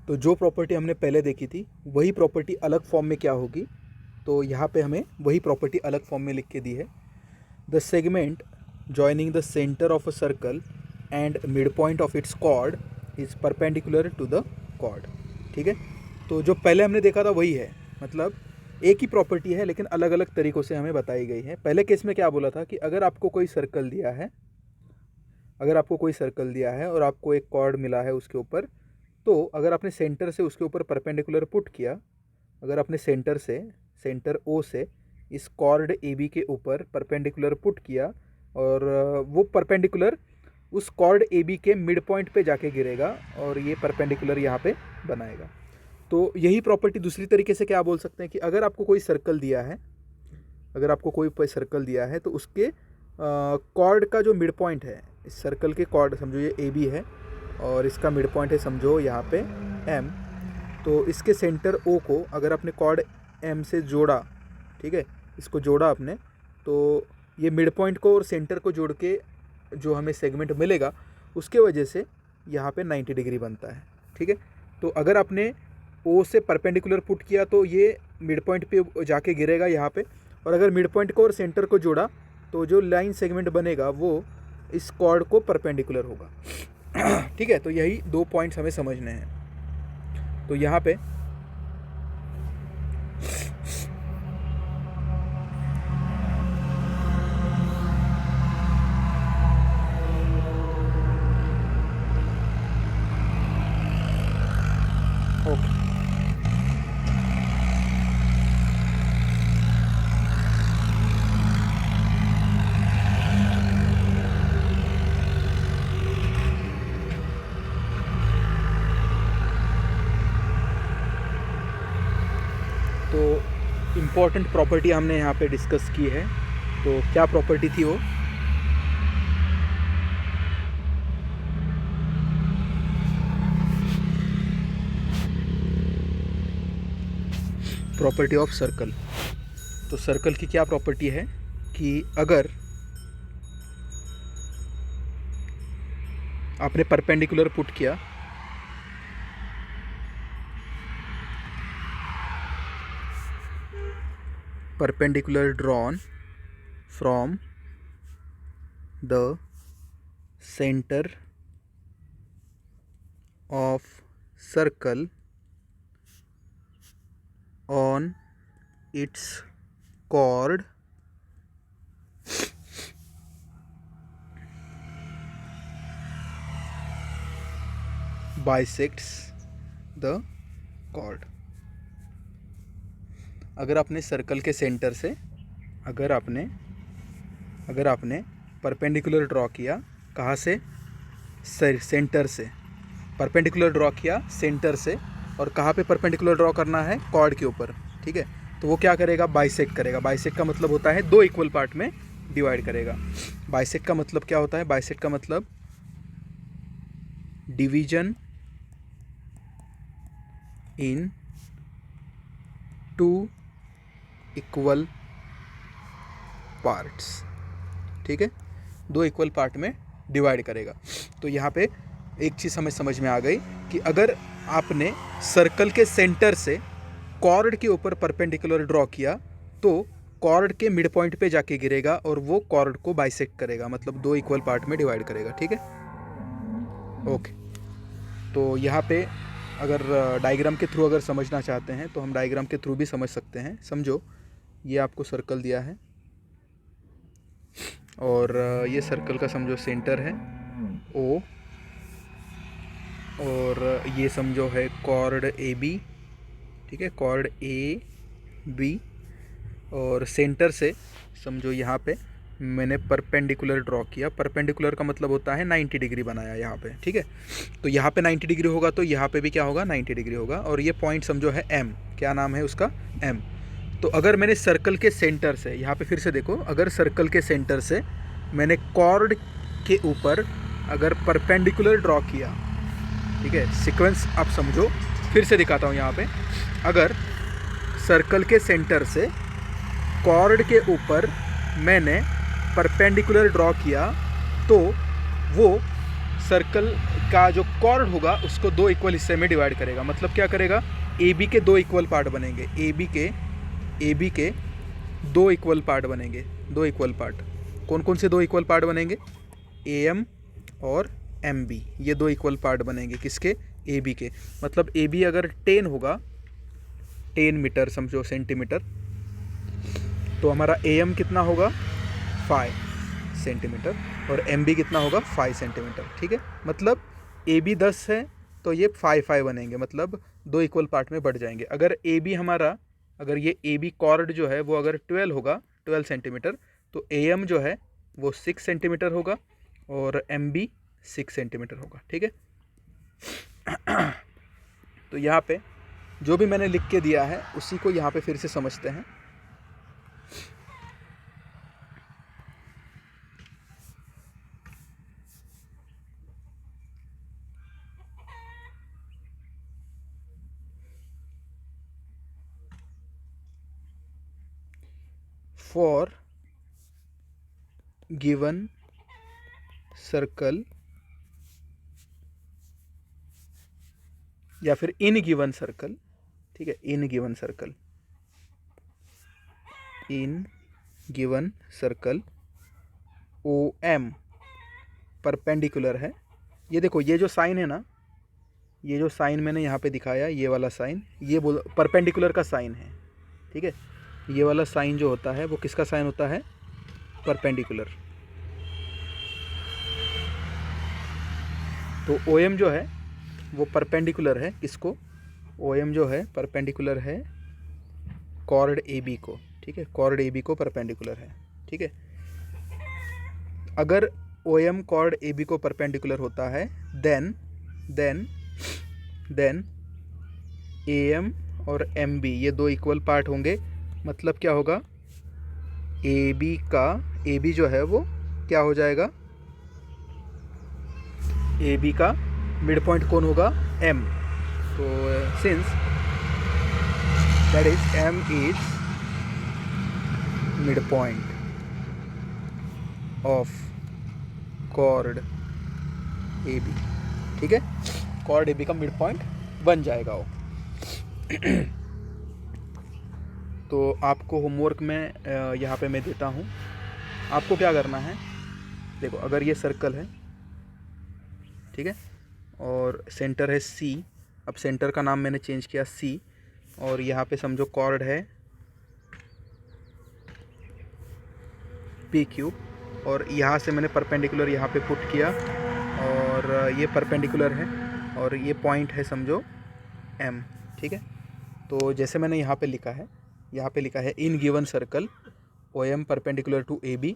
तो जो प्रॉपर्टी हमने पहले देखी थी वही प्रॉपर्टी अलग फॉर्म में क्या होगी, तो यहाँ पे हमें वही प्रॉपर्टी अलग फॉर्म में लिख के दी है। The segment joining the centre of a circle and mid point of its chord is perpendicular to the chord. ठीक है, तो जो पहले हमने देखा था वही है, मतलब एक ही प्रॉपर्टी है लेकिन अलग अलग तरीक़ों से हमें बताई गई है। पहले केस में क्या बोला था कि अगर आपको कोई सर्कल दिया है, और आपको एक कॉर्ड मिला है उसके ऊपर, तो अगर आपने सेंटर से उसके ऊपर परपेंडिकुलर पुट किया, अगर आपने सेंटर ओ से इस कॉर्ड ए बी के ऊपर परपेंडिकुलर पुट किया और वो परपेंडिकुलर उस कॉर्ड ए बी के मिड पॉइंट पे जाके गिरेगा और ये परपेंडिकुलर यहाँ पे बनाएगा। तो यही प्रॉपर्टी दूसरी तरीके से क्या बोल सकते हैं कि अगर आपको कोई सर्कल दिया है, तो उसके कॉर्ड का जो मिड पॉइंट है, इस सर्कल के कॉर्ड समझो ये ए बी है और इसका मिड पॉइंट है समझो यहाँ पे एम, तो इसके सेंटर ओ को अगर आपने कॉर्ड एम से जोड़ा, ठीक है, इसको जोड़ा आपने, तो ये मिड पॉइंट को और सेंटर को जोड़ के जो हमें सेगमेंट मिलेगा उसके वजह से यहाँ पे 90 डिग्री बनता है। ठीक है, तो अगर आपने ओ से परपेंडिकुलर पुट किया तो ये मिड पॉइंट पे जाके गिरेगा यहाँ पे, और अगर मिड पॉइंट को और सेंटर को जोड़ा तो जो लाइन सेगमेंट बनेगा वो इस कॉर्ड को परपेंडिकुलर होगा। ठीक है, तो यही दो पॉइंट्स हमें समझने हैं। तो यहाँ पे ओके, तो इम्पॉर्टेंट प्रॉपर्टी हमने यहाँ पे डिस्कस की है। तो क्या प्रॉपर्टी थी वो? Property of circle. तो सर्कल की क्या प्रॉपर्टी है कि अगर आपने परपेंडिकुलर पुट किया, perpendicular drawn from the center of circle on its chord bisects the chord। अगर आपने सर्कल के सेंटर से अगर आपने परपेंडिकुलर ड्रॉ किया, कहाँ से? सेंटर से परपेंडिकुलर ड्रॉ किया सेंटर से, और कहाँ पे परपेंडिकुलर ड्रॉ करना है? कॉर्ड के ऊपर। ठीक है, तो वो क्या करेगा? बाइसेक्ट करेगा। बाइसेक्ट का मतलब होता है दो इक्वल पार्ट में डिवाइड करेगा। बाइसेक्ट का मतलब क्या होता है? बाइसेक्ट का मतलब division in two equal parts. ठीक है, दो इक्वल पार्ट में डिवाइड करेगा। तो यहाँ पे एक चीज़ हमें समझ में आ गई कि अगर आपने सर्कल के सेंटर से कॉर्ड के ऊपर परपेंडिकुलर ड्रॉ किया तो कॉर्ड के मिड पॉइंट पे जाके गिरेगा और वो कॉर्ड को बाइसेक्ट करेगा, मतलब दो इक्वल पार्ट में डिवाइड करेगा। ठीक है, ओके। तो यहाँ पे अगर डायग्राम के थ्रू अगर समझना चाहते हैं तो हम डायग्राम के थ्रू भी समझ सकते हैं। समझो, ये आपको सर्कल दिया है और ये सर्कल का समझो सेंटर है ओ, और ये समझो है कॉर्ड ए बी। ठीक है, कॉर्ड ए बी, और सेंटर से समझो यहाँ पे मैंने परपेंडिकुलर ड्रॉ किया। परपेंडिकुलर का मतलब होता है 90 डिग्री बनाया यहाँ पे। ठीक है, तो यहाँ पे 90 डिग्री होगा तो यहाँ पे भी क्या होगा? 90 डिग्री होगा। और ये पॉइंट समझो है एम, क्या नाम है उसका? एम। तो अगर मैंने सर्कल के सेंटर से, यहाँ पे फिर से देखो, अगर सर्कल के सेंटर से मैंने कॉर्ड के ऊपर अगर परपेंडिकुलर ड्रॉ किया, ठीक है, सीक्वेंस आप समझो, फिर से दिखाता हूँ। यहाँ पे अगर सर्कल के सेंटर से कॉर्ड के ऊपर मैंने परपेंडिकुलर ड्रॉ किया तो वो सर्कल का जो कॉर्ड होगा उसको दो इक्वल हिस्से में डिवाइड करेगा। मतलब क्या करेगा, ए बी के दो इक्वल पार्ट बनेंगे, ए बी के दो इक्वल पार्ट बनेंगे, दो इक्वल पार्ट। कौन कौन से दो इक्वल पार्ट बनेंगे, ए एम और एम बी, ये दो इक्वल पार्ट बनेंगे किसके, ए बी के। मतलब ए बी अगर 10 होगा, 10 मीटर समझो सेंटीमीटर, तो हमारा ए एम कितना होगा 5 सेंटीमीटर और एम बी कितना होगा 5 सेंटीमीटर। ठीक है, मतलब ए बी 10 है तो ये 5 बनेंगे, मतलब दो इक्वल पार्ट में बढ़ जाएंगे। अगर ए बी हमारा, अगर ये ए बी कॉर्ड जो है वो अगर 12 होगा, 12 सेंटीमीटर, तो ए एम जो है वो 6 सेंटीमीटर होगा और एम बी 6 सेंटीमीटर होगा। ठीक है तो यहाँ पे जो भी मैंने लिख के दिया है उसी को यहाँ पे फिर से समझते हैं। फॉर गिवन सर्कल या फिर इन गिवन सर्कल, ठीक है, in given circle, in given circle O M perpendicular है। ये देखो, ये जो साइन है ना, ये जो साइन मैंने यहाँ पे दिखाया, ये वाला साइन, ये बोल परपेंडिकुलर का साइन है। ठीक है, ये वाला साइन जो होता है वो किसका साइन होता है, परपेंडिकुलर। तो ओ एम जो है वो परपेंडिकुलर है किसको, ओ एम जो है परपेंडिकुलर है कॉर्ड ए बी को। ठीक है, कॉर्ड ए बी को परपेंडिकुलर है। ठीक है, अगर O M chord A B को परपेंडिकुलर होता है देन ए एम और एम बी ये दो इक्वल पार्ट होंगे। मतलब क्या होगा, ए बी जो है वो क्या हो जाएगा, ए बी का मिड पॉइंट कौन होगा, एम। तो since that is M is mid point of chord A B, ठीक है, कॉर्ड ए बी का मिड पॉइंट बन जाएगा वो। तो आपको होमवर्क में यहाँ पे मैं देता हूँ, आपको क्या करना है, देखो अगर ये सर्कल है, ठीक है, और सेंटर है सी, अब सेंटर का नाम मैंने चेंज किया सी, और यहाँ पे समझो कॉर्ड है पी क्यू, और यहाँ से मैंने परपेंडिकुलर यहाँ पे पुट किया, और ये परपेंडिकुलर है, और ये पॉइंट है समझो एम। ठीक है, तो जैसे मैंने यहाँ पे लिखा है, यहाँ पे लिखा है in given circle O M perpendicular to A B,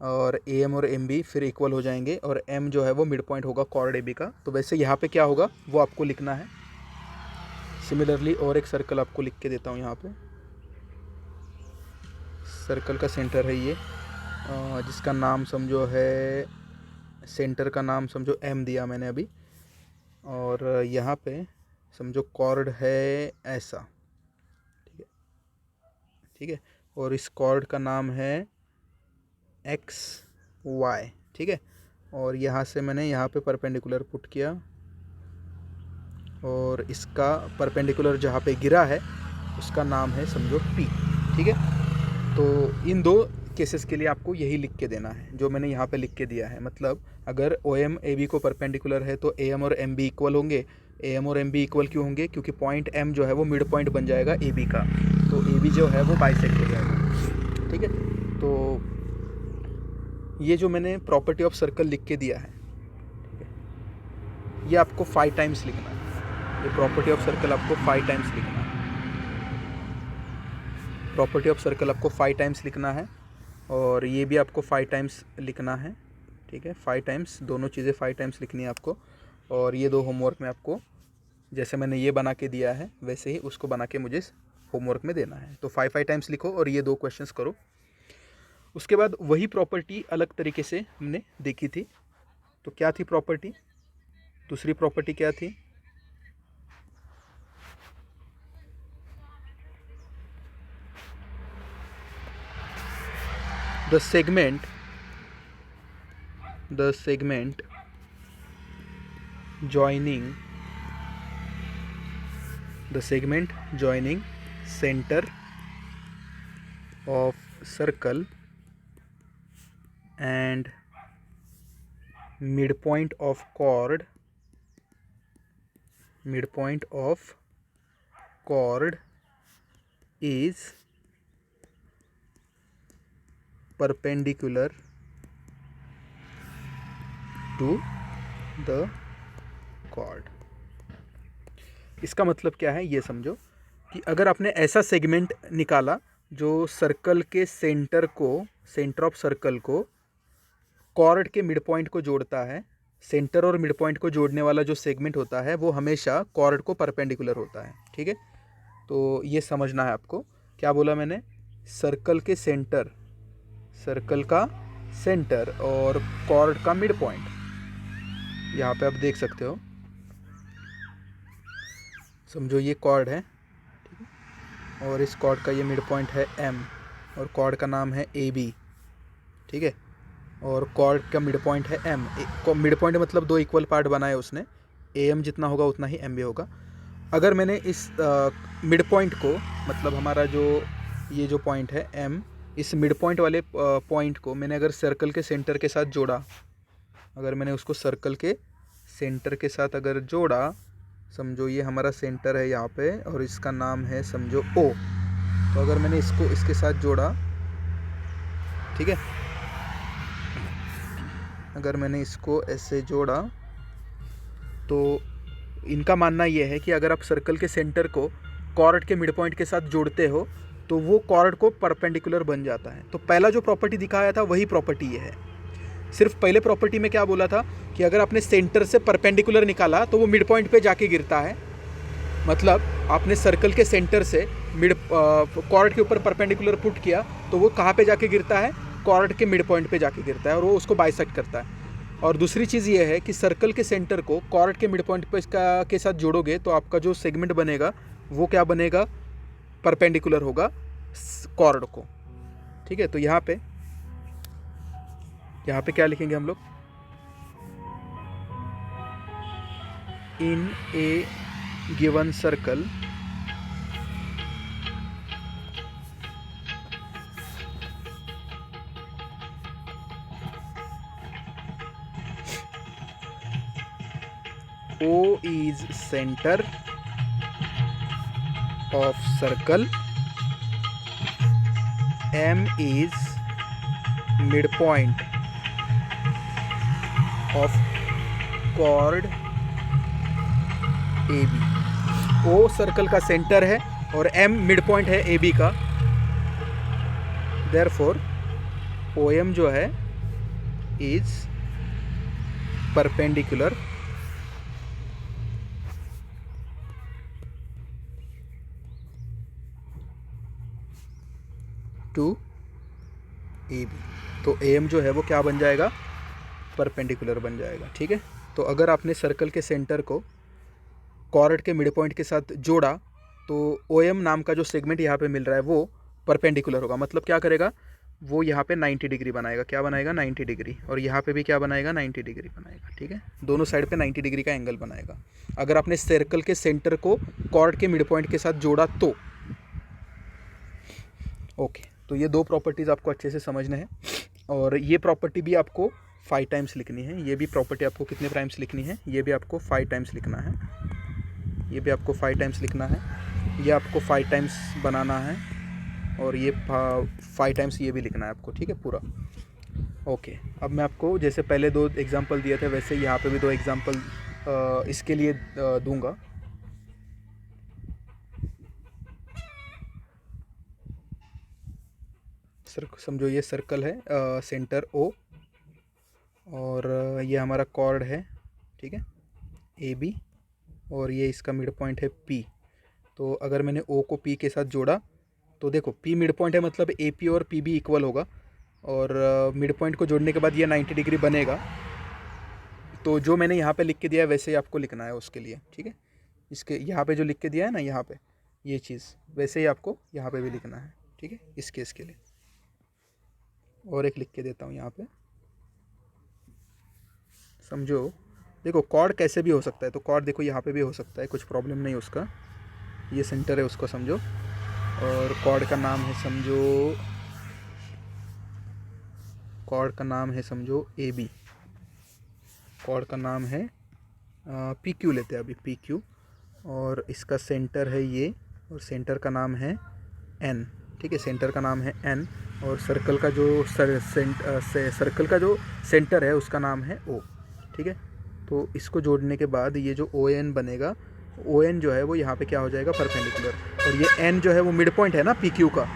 और ए एम और एम बी फिर इक्वल हो जाएंगे, और एम जो है वो मिड पॉइंट होगा कॉर्ड ए बी का। तो वैसे यहाँ पे क्या होगा वो आपको लिखना है। सिमिलरली और एक सर्कल आपको लिख के देता हूँ, यहाँ पे सर्कल का सेंटर है ये, जिसका नाम समझो है, सेंटर का नाम समझो एम दिया मैंने अभी, और यहाँ पे समझो कॉर्ड है ऐसा, ठीक है, ठीक है, और इस कॉर्ड का नाम है एक्स वाई। ठीक है, और यहाँ से मैंने यहाँ पे परपेंडिकुलर पुट किया, और इसका परपेंडिकुलर जहाँ पे गिरा है उसका नाम है समझो पी। ठीक है, तो इन दो केसेस के लिए आपको यही लिख के देना है जो मैंने यहाँ पे लिख के दिया है। मतलब अगर ओ एम ए बी को परपेंडिकुलर है तो ए एम और एम बी इक्वल होंगे। ए एम और एम बी इक्वल क्यों होंगे, क्योंकि पॉइंट एम जो है वो मिड पॉइंट बन जाएगा ए बी का, तो ए बी जो है वो बाइसेक्ट हो जाएगा। ठीक है, तो ये जो मैंने प्रॉपर्टी ऑफ सर्कल लिख के दिया है, ठीक है, ये आपको 5 टाइम्स लिखना है। ये प्रॉपर्टी ऑफ सर्कल आपको 5 टाइम्स लिखना है। प्रॉपर्टी ऑफ सर्कल आपको 5 टाइम्स लिखना है, और ये भी आपको 5 टाइम्स लिखना है। ठीक है, 5 टाइम्स, दोनों चीज़ें 5 टाइम्स लिखनी है आपको। और ये दो होमवर्क में आपको, जैसे मैंने ये बना के दिया है वैसे ही उसको बना के मुझे होमवर्क में देना है। तो 5 टाइम्स लिखो और ये दो क्वेश्चंस करो। उसके बाद वही प्रॉपर्टी अलग तरीके से हमने देखी थी। तो क्या थी प्रॉपर्टी, दूसरी प्रॉपर्टी क्या थी, the segment joining the segment joining center of circle and midpoint of chord is perpendicular to the chord। इसका मतलब क्या है ये समझो कि अगर आपने ऐसा सेगमेंट निकाला जो सर्कल के सेंटर ऑफ सर्कल को कॉर्ड के मिड पॉइंट को जोड़ता है, सेंटर और मिड पॉइंट को जोड़ने वाला जो सेगमेंट होता है वो हमेशा कॉर्ड को परपेंडिकुलर होता है। ठीक है, तो ये समझना है आपको। क्या बोला मैंने? सर्कल का सेंटर और कॉर्ड का मिड पॉइंट, यहाँ पे आप देख सकते हो। समझो ये कॉर्ड है, ठीक है, और इस कॉर्ड का ये मिड पॉइंट है एम और कॉर्ड का नाम है ए बी। ठीक है, और कॉर्ड का मिड पॉइंट है एम। मिड पॉइंट मतलब दो इक्वल पार्ट बनाए उसने, ए एम जितना होगा उतना ही एम भी होगा। अगर मैंने इस मिड पॉइंट को, मतलब हमारा जो ये जो पॉइंट है एम, इस मिड पॉइंट वाले पॉइंट को मैंने अगर सर्कल के सेंटर के साथ जोड़ा, अगर मैंने उसको सर्कल के सेंटर के साथ अगर जोड़ा, समझो ये हमारा सेंटर है यहाँ पे और इसका नाम है समझो ओ, तो अगर मैंने इसको इसके साथ जोड़ा, ठीक है, अगर मैंने इसको ऐसे जोड़ा तो इनका मानना ये है कि अगर आप सर्कल के सेंटर को कॉर्ड के मिड पॉइंट के साथ जोड़ते हो तो वो कॉर्ड को परपेंडिकुलर बन जाता है। तो पहला जो प्रॉपर्टी दिखाया था वही प्रॉपर्टी ये है। सिर्फ पहले प्रॉपर्टी में क्या बोला था कि अगर आपने सेंटर से परपेंडिकुलर निकाला तो वो मिड पॉइंट पे जाके गिरता है। मतलब आपने सर्कल के सेंटर से कॉर्ड के ऊपर परपेंडिकुलर पुट किया तो वो कहाँ पे जाके गिरता है? कॉर्ड के मिड पॉइंट पे जाके गिरता है और वो उसको बाइसेक्ट करता है। और दूसरी चीज़ ये है कि सर्कल के सेंटर को कॉर्ड के मिड पॉइंट पे इसका के साथ जोड़ोगे तो आपका जो सेगमेंट बनेगा वो क्या बनेगा? परपेंडिकुलर होगा कॉर्ड को। ठीक है, तो यहाँ पे क्या लिखेंगे हम लोग? In a given circle O is center of circle, M is midpoint of chord AB। O circle का सेंटर है और M मिड पॉइंट है AB का, देयरफॉर OM जो है इज परपेंडिकुलर टू AB। तो AM जो है वो क्या बन जाएगा? परपेंडिकुलर बन जाएगा। ठीक है, तो अगर आपने सर्कल के सेंटर को कॉर्ड के मिड पॉइंट के साथ जोड़ा तो OM नाम का जो सेगमेंट यहाँ पे मिल रहा है वो परपेंडिकुलर होगा। मतलब क्या करेगा? वो यहाँ पे 90 डिग्री बनाएगा। क्या बनाएगा? 90 डिग्री। और यहाँ पे भी क्या बनाएगा? 90 डिग्री बनाएगा। ठीक है, दोनों साइड पे 90 डिग्री का एंगल बनाएगा अगर आपने सर्कल के सेंटर को कॉर्ड के मिड पॉइंट के साथ जोड़ा तो। ओके, तो ये दो प्रॉपर्टीज़ आपको अच्छे से समझने हैं और ये प्रॉपर्टी भी आपको 5 टाइम्स लिखनी है। ये भी प्रॉपर्टी आपको कितने टाइम्स लिखनी है? ये भी आपको 5 टाइम्स लिखना है। ये भी आपको 5 टाइम्स लिखना है। ये आपको 5 टाइम्स बनाना है और ये 5 टाइम्स ये भी लिखना है आपको। ठीक है, पूरा। ओके, अब मैं आपको जैसे पहले 2 एग्जांपल दिए थे वैसे यहाँ पे भी 2 एग्जांपल इसके लिए दूंगा। समझो ये सर्कल है, सेंटर O और ये हमारा कॉर्ड है, ठीक है, AB, और ये इसका मिड पॉइंट है P। तो अगर मैंने O को P के साथ जोड़ा तो देखो P मिड पॉइंट है, मतलब AP और PB इक्वल होगा और मिड पॉइंट को जोड़ने के बाद ये 90 डिग्री बनेगा। तो जो मैंने यहाँ पे लिख के दिया है वैसे ही आपको लिखना है उसके लिए। ठीक है, इसके यहाँ पे जो लिख के दिया है ना, यहाँ पे ये चीज़ वैसे ही आपको यहाँ पे भी लिखना है। ठीक है, इस केस के लिए और एक लिख के देता हूँ यहाँ पे। समझो देखो कॉर्ड कैसे भी हो सकता है, तो कॉर्ड देखो यहाँ पे भी हो सकता है, कुछ प्रॉब्लम नहीं उसका। ये सेंटर है उसको समझो, और कॉर्ड का नाम है समझो, कॉर्ड का नाम है समझो ए बी, कॉर्ड का नाम है पी क्यू लेते हैं अभी, पी क्यू, और इसका सेंटर है ये, और सेंटर का नाम है एन। ठीक है, सेंटर का नाम है एन, और सर्कल का जो सर्कल का जो सेंटर है उसका नाम है ओ। ठीक है, तो इसको जोड़ने के बाद ये जो ओ एन बनेगा, ओ एन जो है वो यहाँ पे क्या हो जाएगा, परपेंडिकुलर, और ये एन जो है वो मिड पॉइंट है ना पी क्यू का,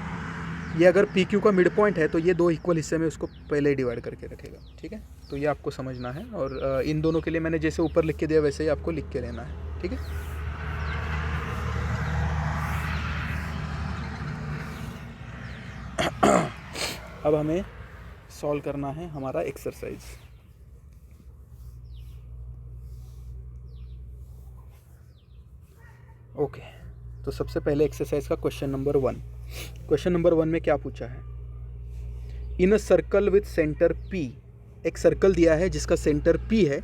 ये अगर पी क्यू का मिड पॉइंट है तो ये दो इक्वल हिस्से में उसको पहले ही डिवाइड करके रखेगा। ठीक है, तो ये आपको समझना है, और इन दोनों के लिए मैंने जैसे ऊपर लिख के दिया वैसे ही आपको लिख के लेना है। ठीक है, अब हमें सॉल्व करना है हमारा एक्सरसाइज। ओके, तो सबसे पहले एक्सरसाइज का क्वेश्चन नंबर 1। क्वेश्चन नंबर 1 में क्या पूछा है, in a circle with center P, एक सर्कल दिया है जिसका सेंटर P है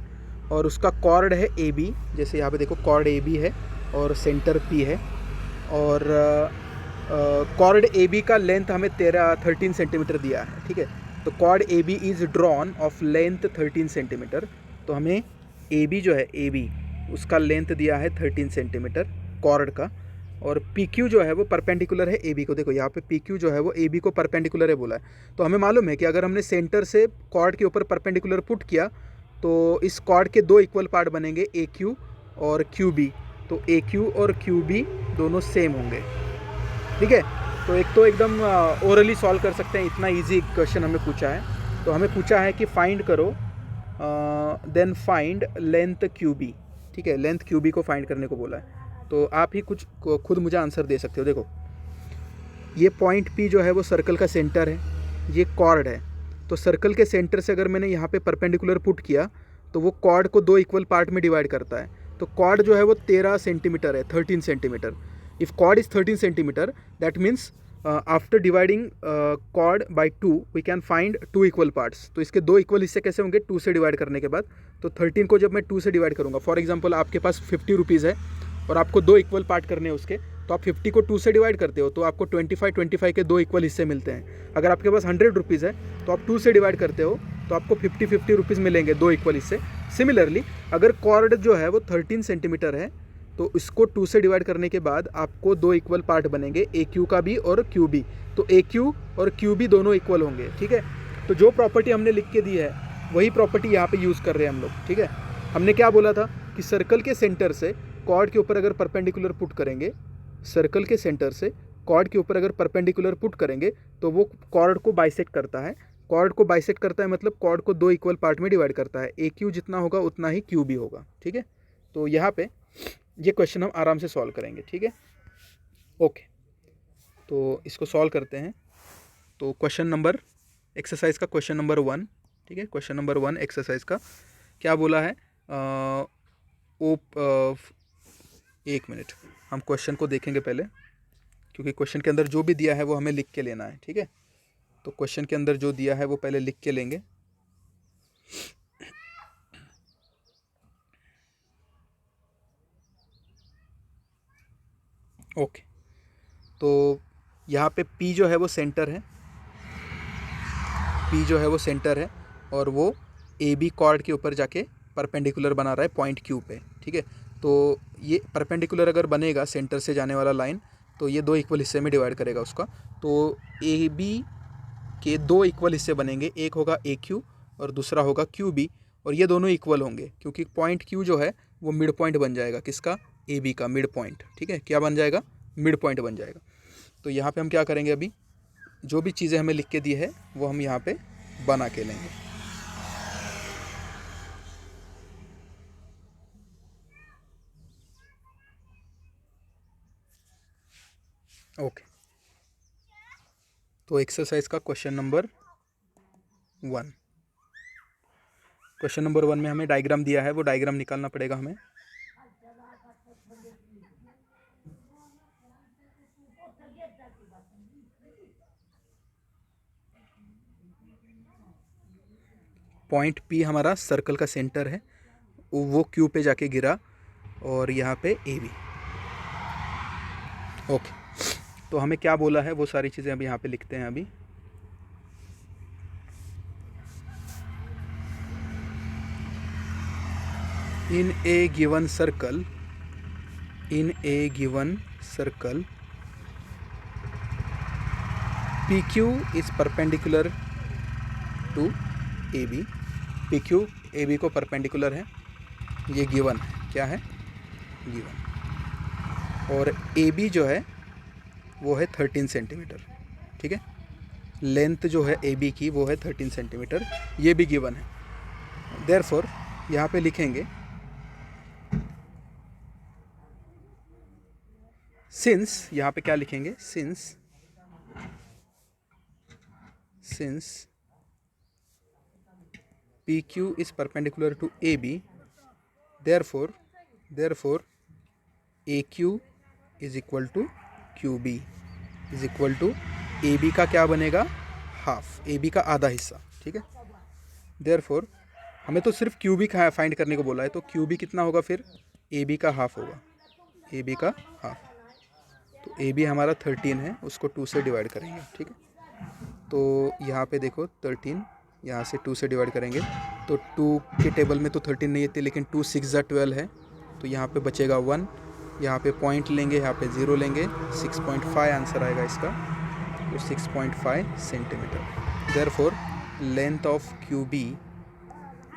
और उसका कॉर्ड है ए बी, जैसे यहाँ पे देखो कॉर्ड ए बी है और सेंटर P है, और कॉर्ड ए बी का लेंथ हमें 13 सेंटीमीटर दिया है। ठीक है, तो chord A B is drawn of length 13 centimetre, तो हमें ए बी जो है ए बी उसका लेंथ दिया है 13 सेंटीमीटर कॉर्ड का, और पी क्यू जो है वो परपेंडिकुलर है ए बी को। देखो यहाँ पे पी क्यू जो है वो ए बी को परपेंडिकुलर है बोला है, तो हमें मालूम है कि अगर हमने सेंटर से कॉर्ड के ऊपर परपेंडिकुलर पुट किया तो इस कॉर्ड के दो इक्वल पार्ट बनेंगे, ए क्यू और क्यू बी, तो ए क्यू और क्यू बी दोनों सेम होंगे। ठीक है, तो एक तो एकदम ओरली सॉल्व कर सकते हैं, इतना ईजी क्वेश्चन हमें पूछा है। तो हमें पूछा है कि फाइंड करो, then find length Q B. ठीक है, लेंथ क्यू बी को फाइंड करने को बोला है, तो आप ही कुछ खुद मुझे आंसर दे सकते हो। देखो ये पॉइंट P जो है वो सर्कल का सेंटर है, ये कॉर्ड है, तो सर्कल के सेंटर से अगर मैंने यहाँ पे परपेंडिकुलर पुट किया तो वो कॉर्ड को दो इक्वल पार्ट में डिवाइड करता है, तो कॉर्ड जो है वो 13 सेंटीमीटर है, 13 centimetre. If chord is 13 centimetre that means after dividing chord by 2 we can find 2 equal parts. तो इसके दो इक्वल हिस्से कैसे होंगे, 2 से डिवाइड करने के बाद, तो 13 को जब मैं 2 से डिवाइड करूँगा, फॉर एग्जाम्पल आपके पास 50 रुपीज़ है और आपको दो इक्वल पार्ट करने हैं उसके, तो आप 50 को 2 से डिवाइड करते हो तो आपको 25 के दो इक्वल हिस्से मिलते हैं। अगर आपके पास 100 रुपीज़ है तो आप 2 से डिवाइड करते हो तो आपको 50 रुपीज़ मिलेंगे, दो इक्वल हिस्से। सिमिलरली अगर कॉर्ड जो है वो 13 सेंटीमीटर है तो इसको 2 से डिवाइड करने के बाद आपको दो इक्वल पार्ट बनेंगे, ए क्यू का भी और क्यू बी, तो ए क्यू और क्यू बी दोनों इक्वल होंगे। ठीक है, तो जो प्रॉपर्टी हमने लिख के दी है वही प्रॉपर्टी यहाँ पे यूज़ कर रहे हैं हम लोग। ठीक है, हमने क्या बोला था कि सर्कल के सेंटर से कॉर्ड के ऊपर अगर परपेंडिकुलर पुट करेंगे, सर्कल के सेंटर से कॉर्ड के ऊपर अगर परपेंडिकुलर पुट करेंगे तो वो कॉर्ड को बाइसेक्ट करता है। कॉर्ड को बाइसेक्ट करता है मतलब कॉर्ड को दो इक्वल पार्ट में डिवाइड करता है, ए क्यू जितना होगा उतना ही क्यू बी होगा। ठीक है, तो यहाँ पे ये क्वेश्चन हम आराम से सॉल्व करेंगे। ठीक है, ओके, तो इसको सॉल्व करते हैं। तो क्वेश्चन नंबर, एक्सरसाइज का क्वेश्चन नंबर 1। ठीक है, क्वेश्चन नंबर 1 एक्सरसाइज का क्या बोला है, एक मिनट, हम क्वेश्चन को देखेंगे पहले, क्योंकि क्वेश्चन के अंदर जो भी दिया है वो हमें लिख के लेना है। ठीक है, तो क्वेश्चन के अंदर जो दिया है वो पहले लिख के लेंगे। ओके, तो यहाँ पे P जो है वो सेंटर है, P जो है वो सेंटर है और वो ए बी कॉर्ड के ऊपर जाके परपेंडिकुलर बना रहा है पॉइंट Q पे। ठीक है, तो ये परपेंडिकुलर अगर बनेगा सेंटर से जाने वाला लाइन तो ये दो इक्वल हिस्से में डिवाइड करेगा उसका, तो ए बी के दो इक्वल हिस्से बनेंगे, एक होगा ए क्यू और दूसरा होगा क्यू बी, और ये दोनों इक्वल होंगे क्योंकि पॉइंट Q जो है वो मिड पॉइंट बन जाएगा, किसका, ए बी का मिड पॉइंट। ठीक है, क्या बन जाएगा, मिड पॉइंट बन जाएगा। तो यहाँ पे हम क्या करेंगे, अभी जो भी चीज़ें हमें लिख के दी है वो हम यहाँ पे बना के लेंगे। ओके, तो एक्सरसाइज का क्वेश्चन नंबर 1, क्वेश्चन नंबर 1 में हमें डायग्राम दिया है, वो डायग्राम निकालना पड़ेगा हमें। पॉइंट P हमारा सर्कल का सेंटर है वो क्यू पे जाके गिरा और यहाँ पे ए बी। ओके, तो हमें क्या बोला है वो सारी चीज़ें अभी यहाँ पे लिखते हैं अभी। In a given circle PQ is perpendicular to AB। PQ AB को परपेंडिकुलर है, ये गिवन है, क्या है, गिवन। और AB जो है वो है 13 सेंटीमीटर, ठीक है। लेंथ जो है AB की वो है 13 सेंटीमीटर, ये भी गिवन है। देयरफॉर यहाँ पे लिखेंगे सिंस, यहाँ पे क्या लिखेंगे, since PQ is perpendicular to AB, therefore AQ is equal to QB is equal to AB का क्या बनेगा, हाफ, AB का आधा हिस्सा, ठीक है। therefore हमें तो सिर्फ QB का फाइंड करने को बोला है, तो QB कितना होगा फिर, AB का हाफ होगा, AB का हाफ। तो AB हमारा 13 है, उसको 2 से डिवाइड करेंगे, ठीक है। तो यहाँ पे देखो 13, यहाँ से 2 से डिवाइड करेंगे तो 2 के टेबल में तो 13 नहीं थी, लेकिन 2 6 ज़ा 12 है, तो यहाँ पे बचेगा 1, यहाँ पे पॉइंट लेंगे, यहाँ पे 0 लेंगे, 6.5 आंसर आएगा इसका, तो 6.5 centimetre. Therefore length of QB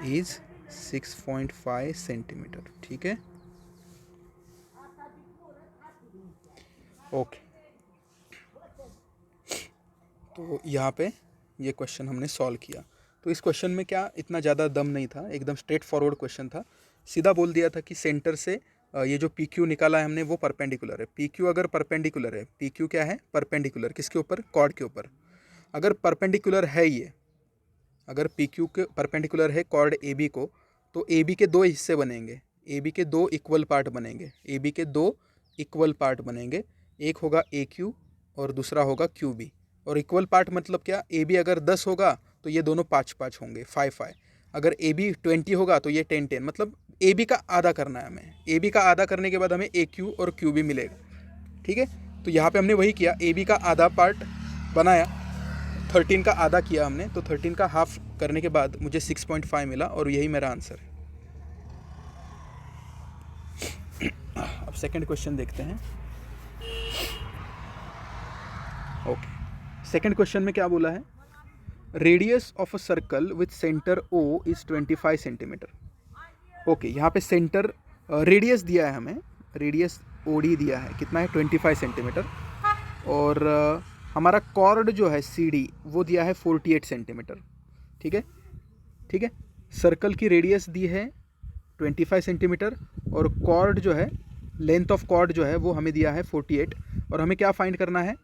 is 6.5 centimetre, ठीक है। ओके, तो यहाँ पे ये क्वेश्चन हमने सॉल्व किया। तो इस क्वेश्चन में क्या इतना ज़्यादा दम नहीं था, एकदम स्ट्रेट फॉरवर्ड क्वेश्चन था। सीधा बोल दिया था कि सेंटर से ये जो PQ निकाला है हमने वो परपेंडिकुलर है। PQ अगर परपेंडिकुलर है, PQ क्या है, परपेंडिकुलर, किसके ऊपर, कॉर्ड के ऊपर। अगर परपेंडिकुलर है ये, अगर PQ के परपेंडिकुलर है कॉर्ड AB को, तो AB के 2 हिस्से बनेंगे, AB के 2 इक्वल पार्ट बनेंगे, AB के 2 इक्वल पार्ट बनेंगे, एक होगा AQ और दूसरा होगा QB। और इक्वल पार्ट मतलब क्या, AB अगर 10 होगा तो ये दोनों 5-5 होंगे, 5-5। अगर AB 20 होगा तो ये 10-10, मतलब AB का आधा करना है हमें। AB का आधा करने के बाद हमें AQ और QB मिलेगा, ठीक है। तो यहाँ पे हमने वही किया, AB का आधा पार्ट बनाया, 13 का आधा किया हमने, तो 13 का हाफ करने के बाद मुझे 6.5 मिला और यही मेरा आंसर है। अब सेकंड क्वेश्चन देखते हैं। ओके, सेकंड क्वेश्चन में क्या बोला है, radius of a circle with centre O is 25 centimetre. Okay, यहाँ पे सेंटर रेडियस दिया है हमें, रेडियस OD दिया है, कितना है, 25 सेंटीमीटर। और हमारा कॉर्ड जो है CD वो दिया है 48 सेंटीमीटर, ठीक है, ठीक है। सर्कल की रेडियस दी है 25 सेंटीमीटर और कॉर्ड जो है, लेंथ ऑफ कॉर्ड जो है वो हमें दिया है 48। और हमें क्या फाइंड करना है,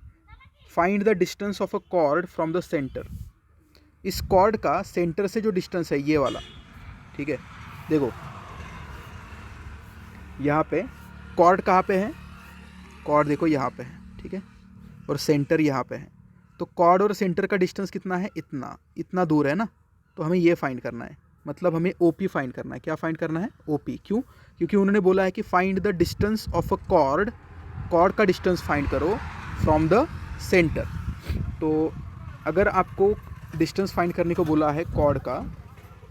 find the distance of a cord from the centre. इस कॉर्ड का सेंटर से जो डिस्टेंस है ये वाला, ठीक है। देखो यहाँ पे कॉर्ड कहाँ पे है, कॉर्ड देखो यहाँ पे है, ठीक है, और सेंटर यहाँ पे है। तो कॉर्ड और सेंटर का डिस्टेंस कितना है, इतना दूर है ना, तो हमें ये फाइंड करना है, मतलब हमें OP फाइंड करना है। क्या फाइंड करना है, OP। क्यों, क्योंकि उन्होंने बोला है कि find the distance of a chord, chord का डिस्टेंस फाइंड करो फ्रॉम द सेंटर। तो अगर आपको डिस्टेंस फाइंड करने को बोला है कॉर्ड का,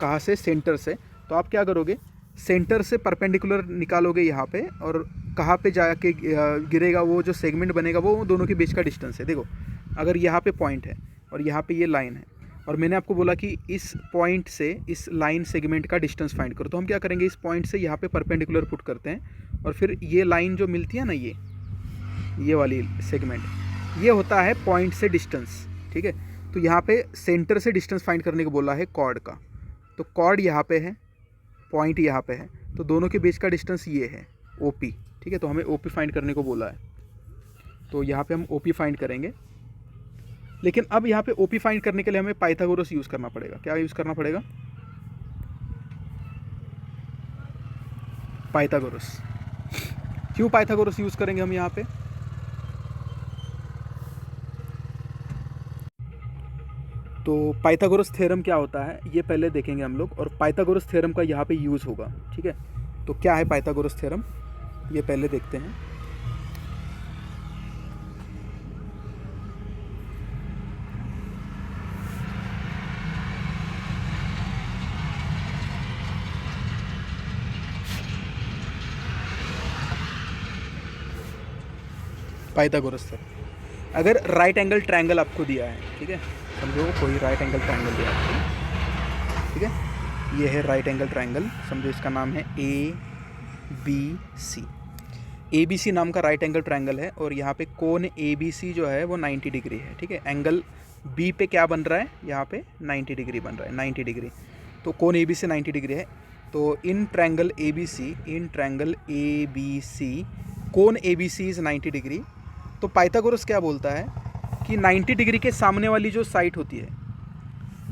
कहाँ से, सेंटर से, तो आप क्या करोगे, सेंटर से परपेंडिकुलर निकालोगे यहाँ पे, और कहाँ पे जाके गिरेगा, वो जो सेगमेंट बनेगा वो दोनों के बीच का डिस्टेंस है। देखो अगर यहाँ पे पॉइंट है और यहाँ पे ये लाइन है, और मैंने आपको बोला कि इस पॉइंट से इस लाइन सेगमेंट का डिस्टेंस फाइंड करो, तो हम क्या करेंगे, इस पॉइंट से यहाँ पे परपेंडिकुलर पुट करते हैं, और फिर ये लाइन जो मिलती है ना, ये वाली सेगमेंट, ये होता है पॉइंट से डिस्टेंस, ठीक है। तो यहाँ पे सेंटर से डिस्टेंस फाइंड करने को बोला है कॉर्ड का, तो कॉर्ड यहाँ पे है, पॉइंट यहाँ पे है, तो दोनों के बीच का डिस्टेंस ये है OP, ठीक है। तो हमें OP फाइंड करने को बोला है, तो यहाँ पे हम OP फाइंड करेंगे। लेकिन अब यहाँ पे OP फाइंड करने के लिए हमें पाइथागोरस यूज़ करना पड़ेगा। क्या यूज़ करना पड़ेगा, पाइथागोरस। क्यों पाइथागोरस यूज़ करेंगे हम यहाँ पे, तो पाइथागोरस थ्योरम क्या होता है ये पहले देखेंगे हम लोग, और पाइथागोरस थ्योरम का यहाँ पे यूज़ होगा, ठीक है। तो क्या है पाइथागोरस थ्योरम, ये पहले देखते हैं। पाइथागोरस थ्योरम, अगर राइट एंगल ट्रायंगल आपको दिया है, ठीक है, समझो कोई राइट एंगल ट्रायंगल दिया है आपको, ठीक है, ये है राइट एंगल ट्रायंगल, समझो इसका नाम है ए बी सी। ए बी सी नाम का राइट एंगल ट्रायंगल है, और यहाँ पे कोण ए बी सी जो है वो 90 डिग्री है, ठीक है। एंगल बी पे क्या बन रहा है, यहाँ पे 90 डिग्री बन रहा है, 90 डिग्री। तो कोण ए बी सी 90 डिग्री है। तो in triangle A B C, in triangle A B C कोण A B C is 90 degree. तो पाइथागोरस क्या बोलता है कि 90 डिग्री के सामने वाली जो साइड होती है,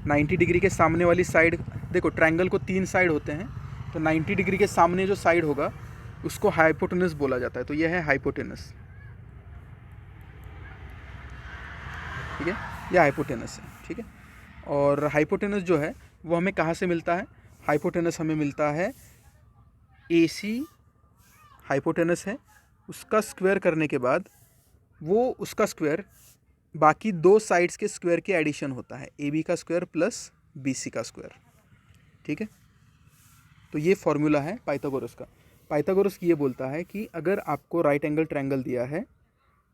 90 डिग्री के सामने वाली साइड, देखो ट्रायंगल को 3 साइड होते हैं, तो 90 डिग्री के सामने जो साइड होगा उसको हाइपोटेनस बोला जाता है। तो यह है हाइपोटेनस, ठीक है, यह हाइपोटेनस है, ठीक है। और हाइपोटेनस जो है वो हमें कहाँ से मिलता है, हाइपोटेनस हमें मिलता है ए सी हाइपोटेनस है, उसका स्क्वायर करने के बाद वो उसका स्क्वायर बाकी 2 साइड्स के स्क्वायर के एडिशन होता है, ए बी का स्क्वायर प्लस बी सी का स्क्वायर, ठीक है। तो ये फॉर्मूला है पाइथागोरस का। पाइथागोरस ये बोलता है कि अगर आपको राइट एंगल ट्रायंगल दिया है,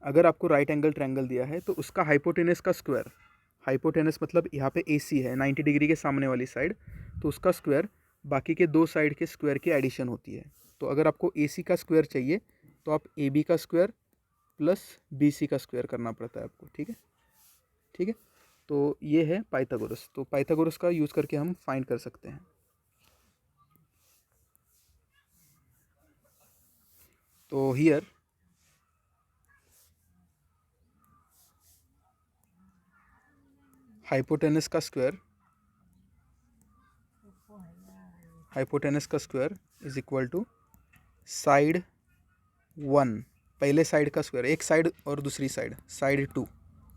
अगर आपको राइट एंगल ट्रायंगल दिया है तो उसका हाइपोटेनस का स्क्वायर, हाइपोटेनस मतलब यहाँ पे ए सी है 90 डिग्री के सामने वाली साइड, तो उसका स्क्वायर बाकी के 2 साइड के स्क्वायर की एडिशन होती है। तो अगर आपको ए सी का स्क्वायर चाहिए तो आप ए बी का स्क्वायर प्लस बी सी का स्क्वायर करना पड़ता है आपको, ठीक है, ठीक है। तो ये है पाइथागोरस। तो पाइथागोरस का यूज़ करके हम फाइंड कर सकते हैं। तो हियर हाइपोटेनस का स्क्वायर, हाइपोटेनस का square is equal to side 1, पहले साइड का स्क्वायर, एक साइड और दूसरी साइड, साइड 2,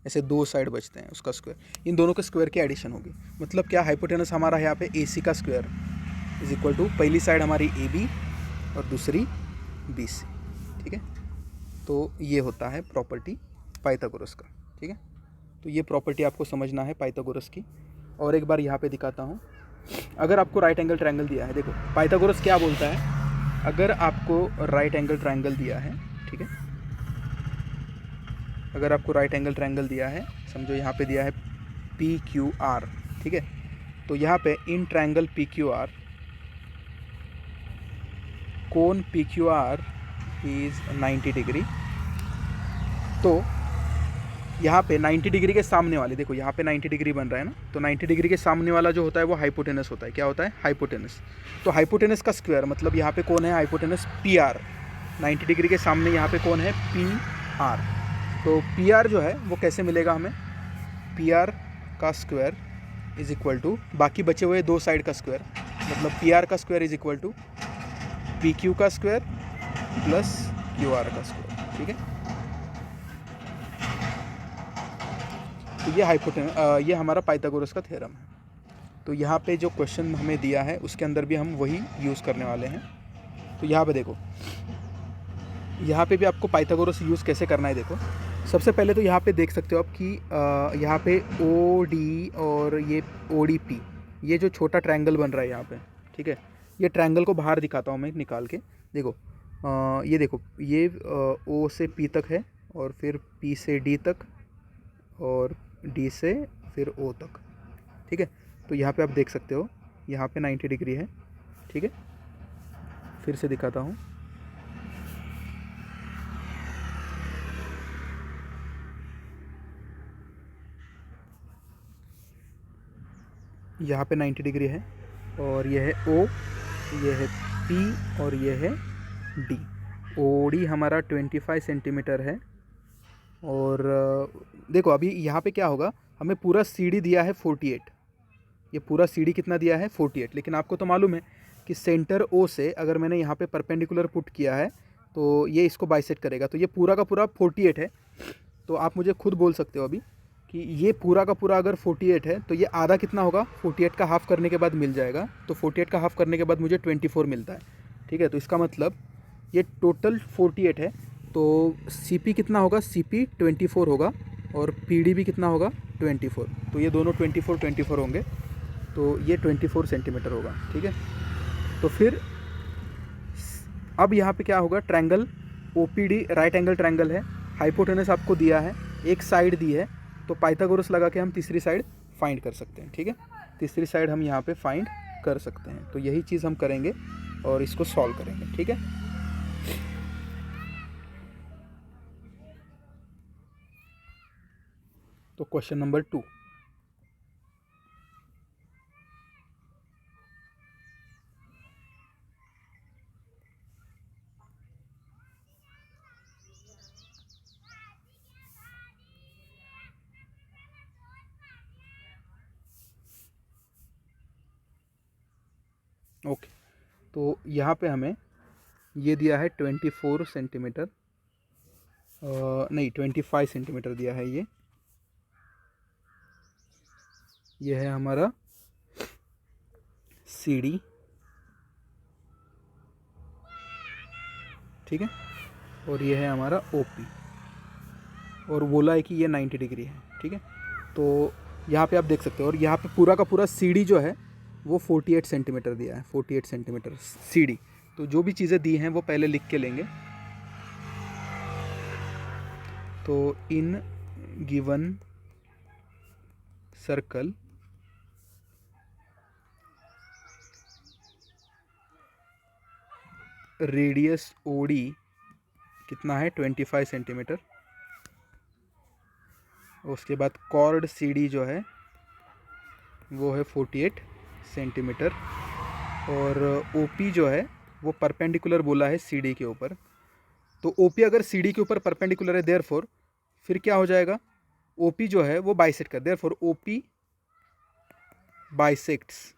ऐसे 2 साइड बचते हैं, उसका स्क्वायर, इन दोनों के स्क्वायर की एडिशन होगी। मतलब क्या, हाइपोटेनस हमारा यहाँ पे ए सी का स्क्वायर इज इक्वल टू पहली साइड हमारी ए बी और दूसरी बी सी, ठीक है। तो ये होता है प्रॉपर्टी पाइथागोरस का, ठीक है। तो ये प्रॉपर्टी आपको समझना है पाइथागोरस की। और एक बार यहाँ पे दिखाता हूँ, अगर आपको राइट एंगल ट्रायंगल दिया है, देखो पाइथागोरस क्या बोलता है, अगर आपको राइट एंगल ट्रायंगल दिया है, ठीक है, अगर आपको राइट एंगल ट्रायंगल दिया है, समझो यहाँ पे दिया है पी क्यू आर, ठीक है। तो यहाँ पे in triangle P Q R, कोण P Q R is 90 degree. तो यहाँ पे 90 डिग्री के सामने वाले, देखो यहाँ पे 90 डिग्री बन रहा है ना, तो 90 डिग्री के सामने वाला जो होता है वो हाइपोटेनस होता है। क्या होता है, हाइपोटेनस। तो हाइपोटेनस का स्क्वायर मतलब यहाँ पे कौन है, हाइपोटेनस पी आर, 90 डिग्री के सामने यहाँ पे कौन है, पी आर। तो पी आर जो है वो कैसे मिलेगा हमें, पी आर का स्क्वायर इज इक्वल टू बाकी बचे हुए 2 साइड का स्क्वायर, मतलब पी आर का square is equal to P Q का स्क्वायर प्लस क्यू आर का स्क्वायर, ठीक है। तो ये ये हमारा पाइथागोरस का थ्योरम है। तो यहाँ पे जो क्वेश्चन हमें दिया है उसके अंदर भी हम वही यूज़ करने वाले हैं। तो यहाँ पे देखो, यहाँ पे भी आपको पाइथागोरस यूज़ कैसे करना है। देखो सबसे पहले तो यहाँ पे देख सकते हो आप कि यहाँ पे ओ डी और ये ओ डी पी, ये जो छोटा ट्रायंगल बन रहा है यहाँ पे, ठीक है, ये ट्रायंगल को बाहर दिखाता हूँ मैं निकाल के। देखो ये देखो, ये ओ से पी तक है, और फिर पी से डी तक, और डी से फिर ओ तक, ठीक है। तो यहाँ पे आप देख सकते हो यहाँ पे 90 डिग्री है, ठीक है। फिर से दिखाता हूँ, यहाँ पे 90 डिग्री है, और ये है ओ, ये है पी, और ये है डी। ओ डी हमारा 25 सेंटीमीटर है। और देखो अभी यहाँ पे क्या होगा, हमें पूरा सी डी दिया है 48, ये पूरा सी डी कितना दिया है 48, लेकिन आपको तो मालूम है कि सेंटर ओ से अगर मैंने यहाँ पे परपेंडिकुलर पुट किया है तो ये इसको बाइसेक्ट करेगा, तो ये पूरा का पूरा 48 है। तो आप मुझे खुद बोल सकते हो अभी कि ये पूरा का पूरा अगर 48 है तो ये आधा कितना होगा, 48 का हाफ़ करने के बाद मिल जाएगा। तो 48 का हाफ़ करने के बाद मुझे 24 मिलता है, ठीक है। तो इसका मतलब ये टोटल 48 है, तो CP कितना होगा, CP 24 होगा और PD भी कितना होगा, 24। तो ये दोनों 24 होंगे, तो ये 24 सेंटीमीटर होगा, ठीक है। तो फिर अब यहाँ पे क्या होगा, triangle OPD right angle triangle है, हाइपोटेनस आपको दिया है, एक साइड दी है, तो पाइथागोरस लगा के हम तीसरी साइड फाइंड कर सकते हैं, ठीक है। तीसरी साइड हम यहाँ पे फाइंड कर सकते हैं। तो यही चीज़ हम करेंगे और इसको सॉल्व करेंगे, ठीक है। तो क्वेश्चन नंबर 2, ओके। तो यहाँ पे हमें ये दिया है 24 सेंटीमीटर, नहीं 25 सेंटीमीटर दिया है। ये है हमारा CD, ठीक है, और ये है हमारा OP, और बोला है कि ये 90 डिग्री है, ठीक है। तो यहाँ पे आप देख सकते हो, और यहाँ पे पूरा का पूरा CD जो है वो 48 सेंटीमीटर दिया है, 48 सेंटीमीटर CD। तो जो भी चीज़ें दी हैं वो पहले लिख के लेंगे। तो इन गिवन सर्कल रेडियस OD कितना है, 25 सेंटीमीटर। उसके बाद कॉर्ड CD जो है वो है 48 सेंटीमीटर, और OP जो है वो परपेंडिकुलर बोला है CD के ऊपर। तो OP अगर CD के ऊपर परपेंडिकुलर है, देयरफॉर फिर क्या हो जाएगा, OP जो है वो बाइसेक्ट कर, therefore OP bisects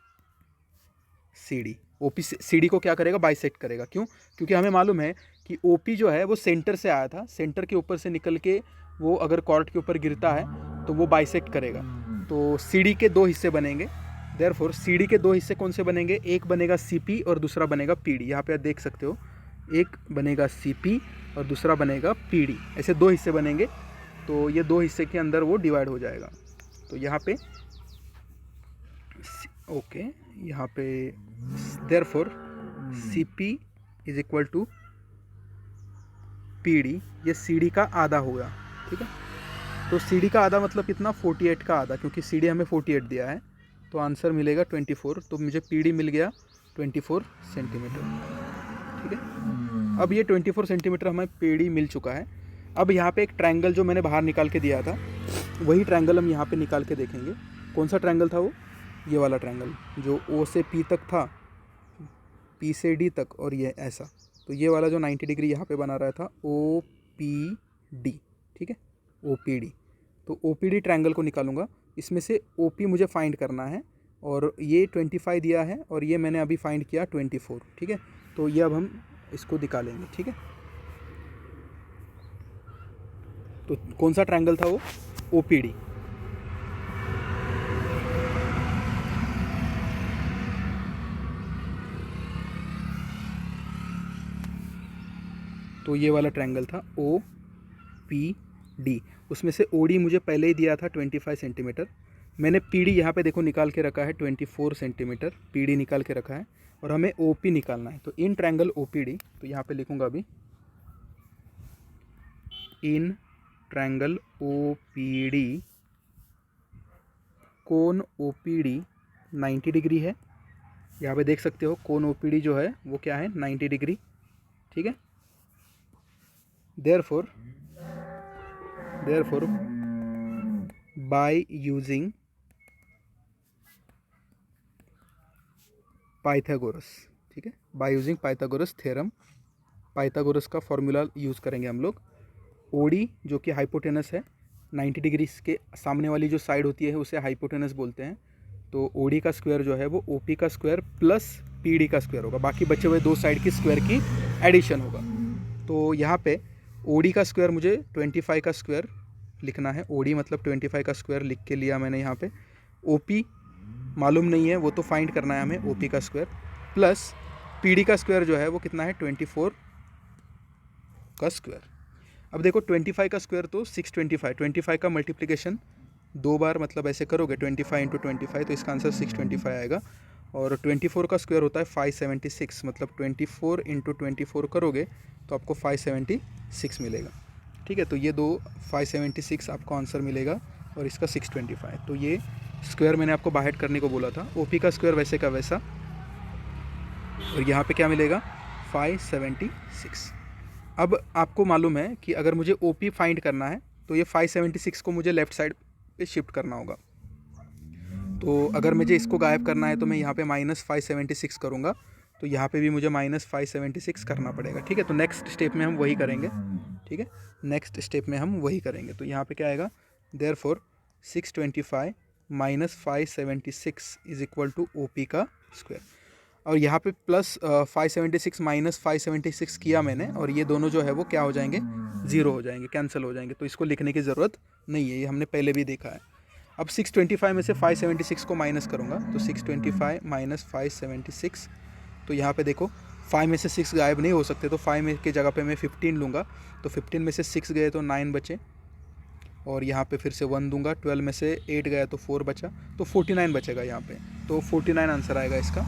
CD। OP CD को क्या करेगा, बाइसेक्ट करेगा। क्यों, क्योंकि हमें मालूम है कि OP जो है वो सेंटर से आया था, सेंटर के ऊपर से निकल के वो अगर कॉर्ड के ऊपर गिरता है तो वो बाइसेक्ट करेगा। तो CD के दो हिस्से बनेंगे, देयरफॉर CD के दो हिस्से कौन से बनेंगे, एक बनेगा CP और दूसरा बनेगा PD। यहाँ पे आप देख सकते हो, एक बनेगा CP और दूसरा बनेगा PD, ऐसे दो हिस्से बनेंगे। तो ये दो हिस्से के अंदर वो डिवाइड हो जाएगा। तो यहाँ पे ओके, यहाँ पे therefore CP is equal to PD, ये CD का आधा होगा, ठीक है। तो CD का आधा मतलब कितना, 48 का आधा, क्योंकि CD हमें 48 दिया है। तो आंसर मिलेगा 24। तो मुझे PD मिल गया 24 सेंटीमीटर, ठीक है। अब ये 24 सेंटीमीटर हमें PD मिल चुका है। अब यहाँ पे एक ट्रायंगल जो मैंने बाहर निकाल के दिया था, वही ट्रायंगल हम यहाँ पे निकाल के देखेंगे। कौन सा ट्रायंगल था वो, ये वाला ट्रायंगल जो O से P तक था, P से D तक, और ये ऐसा। तो ये वाला जो 90 डिग्री यहाँ पे बना रहा था, OPD, ठीक है, OPD। तो OPD ट्रायंगल को निकालूंगा, इसमें से OP मुझे फाइंड करना है, और ये 25 दिया है और ये मैंने अभी फाइंड किया 24, ठीक है। तो ये अब हम इसको निकालेंगे, ठीक है। तो कौन सा ट्रायंगल था वो, OPD। तो ये वाला ट्रायंगल था OPD। उसमें से OD मुझे पहले ही दिया था 25 सेंटीमीटर। मैंने PD यहाँ पे देखो निकाल के रखा है 24 सेंटीमीटर, PD निकाल के रखा है, और हमें OP निकालना है। तो इन ट्रायंगल OPD, तो यहाँ पे लिखूँगा अभी, इन ट्रायंगल OPD कोण OPD 90 डिग्री है। यहाँ पे देख सकते हो कोण OPD जो है वो क्या है, 90 डिग्री, ठीक है। Therefore by using पाइथागोरस, ठीक है, by using Pythagoras theorem, Pythagoras का फॉर्मूला यूज़ करेंगे हम लोग। OD जो कि हाइपोटेनस है, 90 डिग्री के सामने वाली जो साइड होती है उसे हाइपोटेनस बोलते हैं। तो OD का स्क्वायर जो है वो OP का स्क्वायर प्लस PD का स्क्वायर होगा, बाकी बचे हुए दो साइड की स्क्वायर की एडिशन होगा। तो यहाँ पे OD का स्क्वायर मुझे 25 का स्क्वायर लिखना है। OD मतलब 25 का स्क्वायर लिख के लिया मैंने यहाँ पे। OP मालूम नहीं है, वो तो फाइंड करना है हमें, OP का स्क्वायर प्लस PD का स्क्वायर जो है वो कितना है 24 का स्क्वायर। अब देखो 25 का स्क्वायर तो 625, 25 का मल्टीप्लिकेशन 2 बार मतलब ऐसे करोगे 25 इंटू 25 तो इसका आंसर 625 आएगा। और 24 का स्क्वायर होता है 576, मतलब 24 इंटू 24 करोगे तो आपको 576 मिलेगा। ठीक है, तो ये दो 576 आपको आंसर मिलेगा और इसका 625। तो ये स्क्वायर मैंने आपको बाहर करने को बोला था। OP का स्क्वायर वैसे का वैसा, और यहाँ पे क्या मिलेगा 576। अब आपको मालूम है कि अगर मुझे OP फाइंड करना है तो ये 576 को मुझे लेफ़्ट साइड पे शिफ्ट करना होगा। तो अगर मुझे इसको गायब करना है तो मैं यहाँ पे -576 करूँगा, तो यहाँ पे भी मुझे -576 करना पड़ेगा। ठीक है, तो नेक्स्ट स्टेप में हम वही करेंगे। ठीक है, नेक्स्ट स्टेप में हम वही करेंगे। तो यहाँ पे क्या आएगा, therefore 625 - 576 is equal to OP का स्क्वायर। और यहाँ पे प्लस 576 - 576 किया मैंने, और ये दोनों जो है वो क्या हो जाएंगे, ज़ीरो हो जाएंगे, कैंसिल हो जाएंगे। तो इसको लिखने की ज़रूरत नहीं है, ये हमने पहले भी देखा है। अब 625 में से 576 को माइनस करूँगा, तो 625 - 576, तो यहाँ पे देखो 5 में से 6 गायब नहीं हो सकते, तो 5 में की जगह पे मैं 15 लूँगा, तो 15 में से 6 गए तो 9 बचे, और यहाँ पे फिर से 1 दूंगा, 12 में से 8 गया तो 4 बचा, तो 49 बचेगा यहाँ पे। तो 49 आंसर आएगा इसका।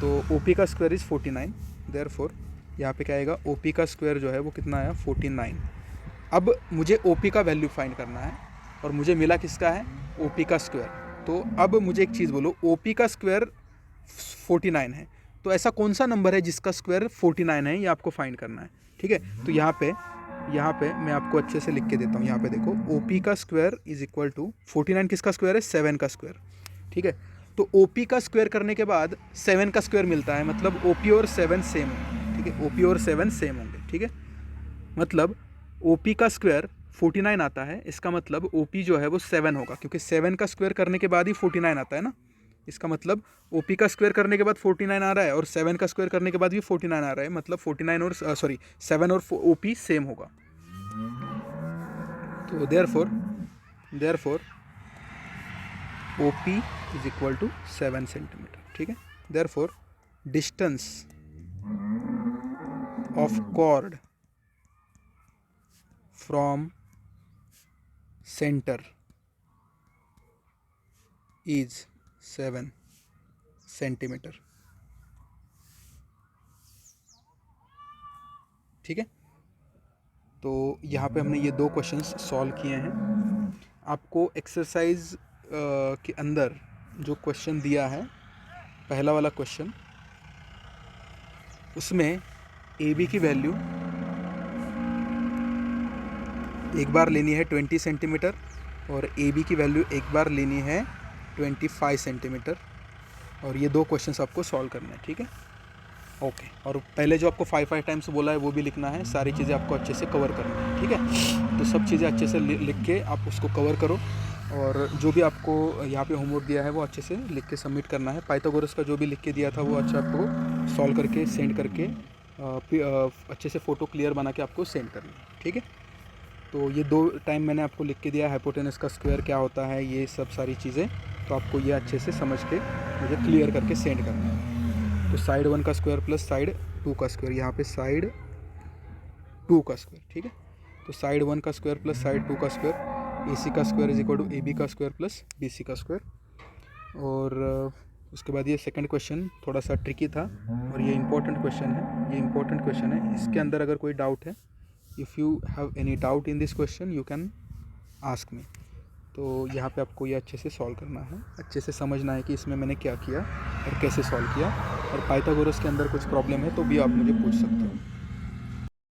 तो OP का स्क्वायर इज़ 49, देयरफॉर यहाँ पे क्या आएगा, OP का स्क्वायर जो है वो कितना आया 49। अब मुझे OP का वैल्यू फाइंड करना है, और मुझे मिला किसका है, OP का स्क्वायर। तो अब मुझे एक चीज़ बोलो, OP का स्क्वायर 49 है, तो ऐसा कौन सा नंबर है जिसका स्क्वायर 49 है, ये आपको फाइंड करना है। ठीक है, तो यहाँ पे मैं आपको अच्छे से लिख के देता हूँ। यहाँ पे देखो OP का स्क्वायर इज इक्वल टू 49 किसका स्क्वायर है, 7 का स्क्वायर। ठीक है, तो OP का स्क्वायर करने के बाद 7 का स्क्वायर मिलता है, मतलब OP और 7 सेम होंगे। ठीक है, OP और 7 सेम होंगे। ठीक है, मतलब OP का स्क्वायर 49 आता है, इसका मतलब OP जो है वो 7 होगा, क्योंकि 7 का स्क्वायर करने के बाद ही 49 आता है ना। इसका मतलब OP का स्क्वायर करने के बाद 49 आ रहा है, और 7 का स्क्वायर करने के बाद भी 49 आ रहा है, मतलब 49 और 7 और OP सेम होगा। तो therefore OP is equal to 7 centimetre. ठीक है, therefore distance of chord from centre is 7 centimetre. ठीक है, तो यहाँ पे हमने ये 2 क्वेश्चंस सॉल्व किए हैं। आपको एक्सरसाइज के अंदर जो क्वेश्चन दिया है, पहला वाला क्वेश्चन, उसमें AB की वैल्यू एक बार लेनी है 20 सेंटीमीटर, और AB की वैल्यू एक बार लेनी है 25 सेंटीमीटर, और ये 2 क्वेश्चंस आपको सॉल्व करना है। ठीक है, ओके। और पहले जो आपको 5 टाइम्स बोला है वो भी लिखना है, सारी चीज़ें आपको अच्छे से कवर करनी है। ठीक है, तो सब चीज़ें अच्छे से लिख के आप उसको कवर करो, और जो भी आपको यहाँ पे होमवर्क दिया है वो अच्छे से लिख के सबमिट करना है। पाइथागोरस का जो भी लिख के दिया था वो अच्छा आपको सॉल्व करके सेंड करके अच्छे से फ़ोटो क्लियर बना के आपको सेंड करना है। ठीक है, तो ये 2 टाइम मैंने आपको लिख के दिया, हाइपोटेनस का स्क्वायर क्या होता है, ये सब सारी चीज़ें, तो आपको ये अच्छे से समझ के मुझे क्लियर करके सेंड करना है। तो साइड 1 का स्क्वायर प्लस साइड 2 का स्क्वायर, यहाँ पे साइड 2 का स्क्वायर। ठीक है, तो साइड 1 का स्क्वायर प्लस साइड 2 का स्क्वायर, AC का square is equal to AB का स्क्वायर प्लस BC का स्क्वायर। और उसके बाद ये सेकंड क्वेश्चन थोड़ा सा ट्रिकी था, और ये इंपॉर्टेंट क्वेश्चन है, ये इंपॉर्टेंट क्वेश्चन है। इसके अंदर अगर कोई डाउट है, if you have any doubt in this question you can ask me. तो यहाँ पे आपको ये अच्छे से सॉल्व करना है, अच्छे से समझना है कि इसमें मैंने क्या किया और कैसे सॉल्व किया, और पाइथागोरस के अंदर कुछ प्रॉब्लम है तो भी आप मुझे पूछ सकते हो।